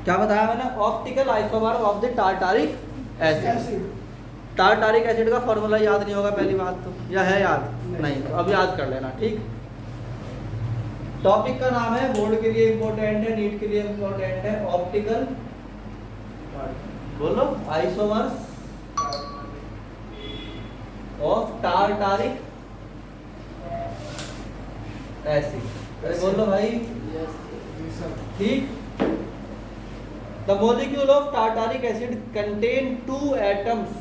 क्या बताया मैंने? Optical isomer of the tartaric acid. Tartaric acid का फॉर्मूला याद नहीं होगा पहली बात तो, या है याद? नहीं, तो अब याद कर लेना। ठीक, टॉपिक का नाम है, बोर्ड के लिए इंपॉर्टेंट है, नीट के लिए इंपॉर्टेंट है, ऑप्टिकल, बोलो, आइसोमर्स ऑफ टार्टारिक एसिड। बोलो भाई। ठीक, the molecule of tartaric acid contain 2 atoms.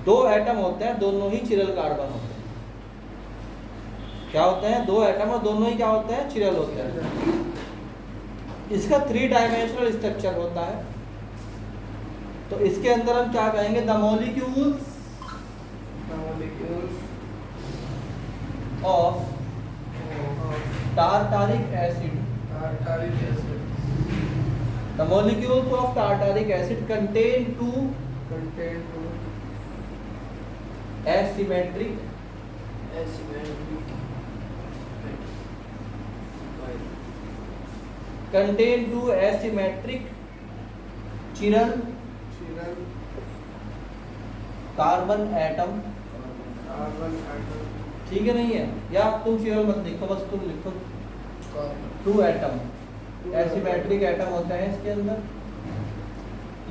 2 atom होते हैं, दोनों ही चिरल कार्बन होते हैं। क्या होते हैं? 2 एटम और दोनों ही क्या होते हैं? चिरल होते हैं। इसका 3 डायमेंशनल स्ट्रक्चर होता है। तो इसके अंदर हम क्या कहेंगे? The molecules of tartaric acid. The molecules of tartaric acid contain 2 asymmetric chiral carbon atom. ठीक है, नहीं है? या तुम चिरल मत लिखो, बस तुम लिखो 2 एटम, एसिमेट्रिक एटम होते हैं इसके अंदर।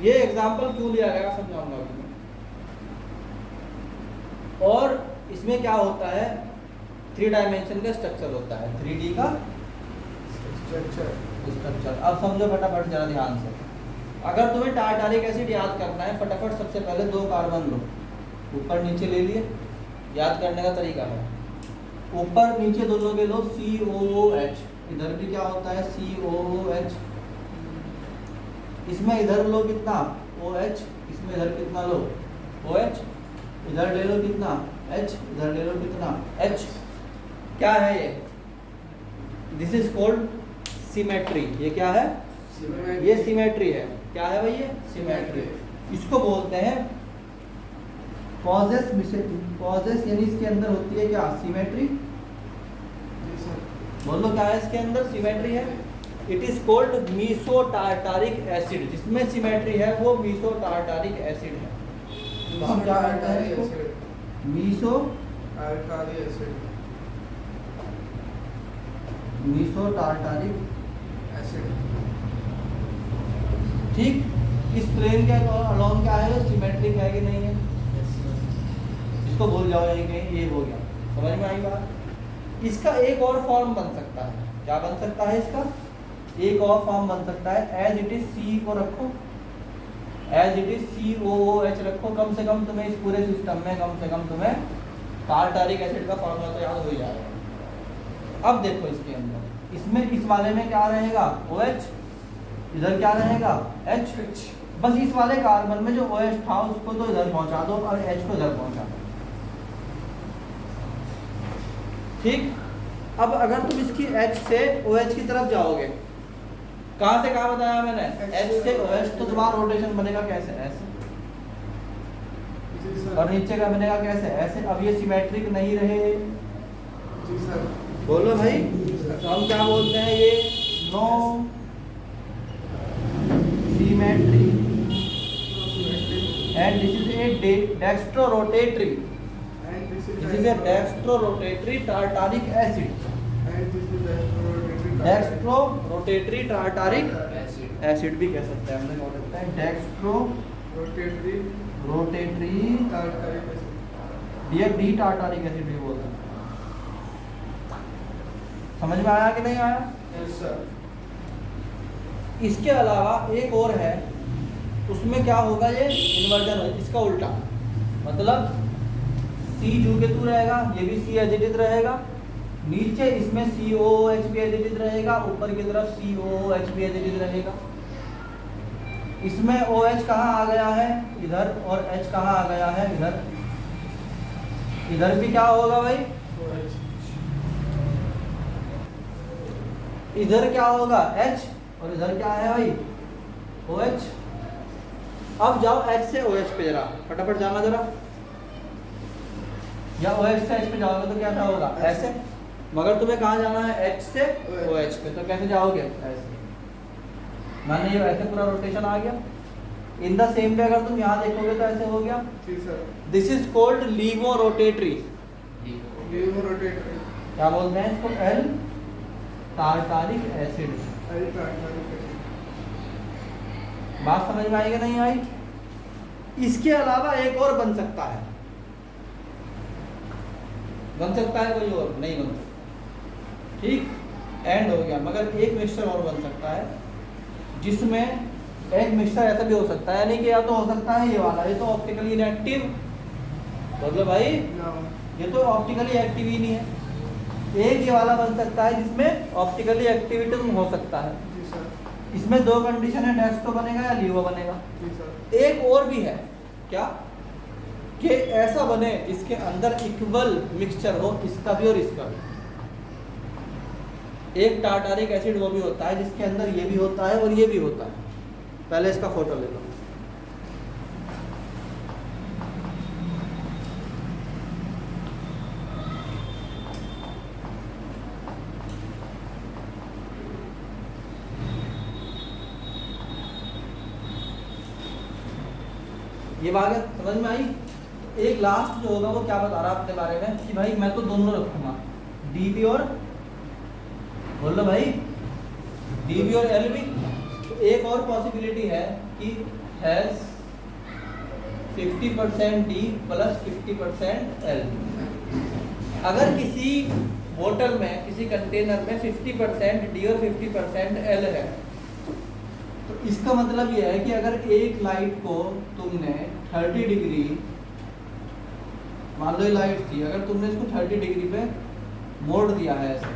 ये एग्जांपल क्यों लिया गया समझाऊंगा तुम्हें। और इसमें क्या होता है? 3 डायमेंशन का स्ट्रक्चर होता है, 3D का स्ट्रक्चर। अब समझो फटाफट जरा ध्यान से। अगर तुम्हें टार्टारिक एसिड याद करना है, फटाफट सबसे पहले 2 कार्बन लो, ऊपर नीचे ले लिए। याद करने का तरीका है, ऊपर नीचे दोनों के लो COOH। इधर भी क्या होता है? COOH। इसमें इधर लो कितना? OH। इसमें इधर कितना लो? OH। इधर ले लो कितना? H। इधर ले लो कितना? H। क्या है ये? This is called symmetry. ये क्या है? ये सिमेट्री है। क्या है भाई? ये सिमेट्री। इसको बोलते हैं कॉजेस कॉजेस, यानी इसके अंदर होती है क्या? सिमेट्री। बोलो क्या है इसके अंदर? सिमेट्री है। It is called meso tartaric acid. जिसमें सिमेट्री है वो मीसो टार्टारिक एसिड है। तो हम क्या कहते हैं इसको? Meso tartaric acid. ठीक, इस प्लेन के अलोंग क्या है? सिमेट्रिक है कि नहीं है? इसको भूल जाओ, यही कहीं ये हो गया। समझ में आई बात? इसका एक और फॉर्म बन सकता है। क्या बन सकता है इसका? एक और फॉर्म बन सकता है। एज इट इज सी को रखो, एज इट इज COOH रखो। कम से कम तुम्हें इस पूरे सिस्टम में कम से कम तुम्हें टार्टारिक एसिड का फॉर्मूला तो याद हो ही जाएगा। अब देखो इसके अंदर, इसमें इस वाले में क्या रहेगा? OH। इधर क्या रहेगा? H। बस इस वाले कार्बन में जो OH था उसको तो इधर पहुंचा दो और H को इधर पहुंचा दो। ठीक, अब अगर तुम इसकी H से OH की तरफ जाओगे, कहां से कहां बताया मैंने? H से OH, तो तुम्हारा रोटेशन बनेगा कैसे? ऐसे। और नीचे का बनेगा कैसे? ऐसे। अब ये सिमेट्रिक नहीं रहे। जी सर। बोलो भाई। तो हम क्या बोलते हैं? ये no symmetry and this is a dextro rotatory. This is a dextro-rotatory tartaric acid. Dextro-rotatory tartaric acid भी कह सकते हैं, हमने कह सकते हैं dextro-rotatory tartaric acid। ये डी टार्टारिक एसिड भी बोलते हैं। समझ में आया कि नहीं आया? Yes sir. इसके अलावा एक और है, उसमें क्या होगा? ये इन्वर्जन है, इसका उल्टा। मतलब C जू के तू रहेगा, ये भी C एज इट इज रहेगा। नीचे इसमें COOH भी एज इट इज रहेगा, ऊपर की तरफ COOH भी एज इट इज रहेगा। इसमें OH कहाँ आ गया है? इधर। और H कहाँ आ गया है? इधर। इधर भी क्या होगा भाई? इधर क्या होगा? H। और इधर क्या है भाई? OH। अब जाओ H से OH पे जरा, फटाफट जाना जरा। या OH से H पे जाओगे तो क्या होगा? ऐसे। मगर तुम्हें कहाँ जाना है, H से OH पे, तो कैसे जाओगे, ऐसे माने ये ऐसे पूरा रोटेशन आ गया। इन द सेम वे अगर तुम यहाँ देखोगे तो ऐसे हो गया। This is called laevo rotatory. क्या बोलते हैं इसको, एल टार्टारिक एसिड। बात समझ में आई कि नहीं आई? इसके अलावा एक और बन सकता है, बन सकता है कोई और नहीं बन सकता, ठीक, एंड हो गया। मगर एक मिक्सचर और बन सकता है जिसमें एक मिक्सचर ऐसा भी हो सकता है, यानी कि या तो हो सकता है ये वाला, ये तो ऑप्टिकली इनएक्टिव, मतलब भाई ये तो ऑप्टिकली एक्टिव ही नहीं है। एक ये वाला बन सकता है जिसमें ऑप्टिकली एक्टिविटी हो सकता है। इसमें दो कंडीशन है, डेक्स्ट्रो बनेगा या लीवो बनेगा। एक और भी है, क्या कि ऐसा बने इसके अंदर इक्वल मिक्सचर हो, इसका भी और इसका भी। एक टार्टारिक एसिड वो भी होता है जिसके अंदर ये भी होता है और ये भी होता है। पहले इसका फोटो ले लो। ये बात समझ में आई? एक लास्ट जो होगा वो क्या बता रहा अपने बारे में कि भाई मैं तो दोनों रखूंगा, डीबी और, बोल लो भाई, डीबी और एल भी। तो एक और पॉसिबिलिटी है कि हैज 50% डी प्लस 50% एल। अगर किसी बोतल में, किसी कंटेनर में 50% डी और 50% एल है, तो इसका मतलब यह है कि अगर एक लाइट को तुमने 30 डिग्री, मान लो ये लाइट थी, अगर तुमने इसको 30 डिग्री पे मोड़ दिया है ऐसे,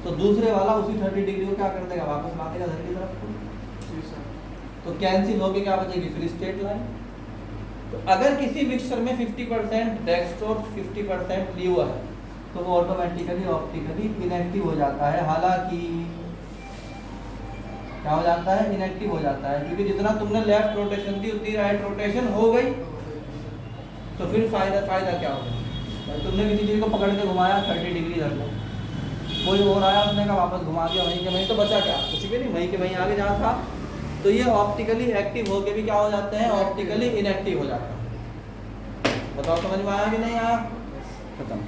तो दूसरे वाला उसी 30 डिग्री को क्या कर देगा, वापस ला देगा इधर की तरफ को। तो कैंसिल होके क्या बचेगी, फिर स्ट्रेट लाइन। तो अगर किसी मिक्सचर में 50% डेक्स्ट्रो 50% लीवो है, तो वो ऑटोमेटिकली ऑप्टिकली इनएक्टिव हो जाता है। हालांकि क्या हो जाता है, इनएक्टिव हो जाता है, क्योंकि जितना तुमने लेफ्ट रोटेशन दी उतनी राइट रोटेशन हो गई। तो फिर फायदा क्या होगा, तुमने किसी चीज़ को पकड़ के घुमाया 30 डिग्री इधर को, कोई और आया उसने कहा वापस घुमा दिया वहीं के वहीं, तो बचा क्या, कुछ भी नहीं, वहीं के वहीं आगे जहाँ था। तो ये ऑप्टिकली एक्टिव होके भी क्या हो जाते हैं, ऑप्टिकली इनएक्टिव हो जाते हैं। बताओ समझ में आया कि नहीं आया? खत्म।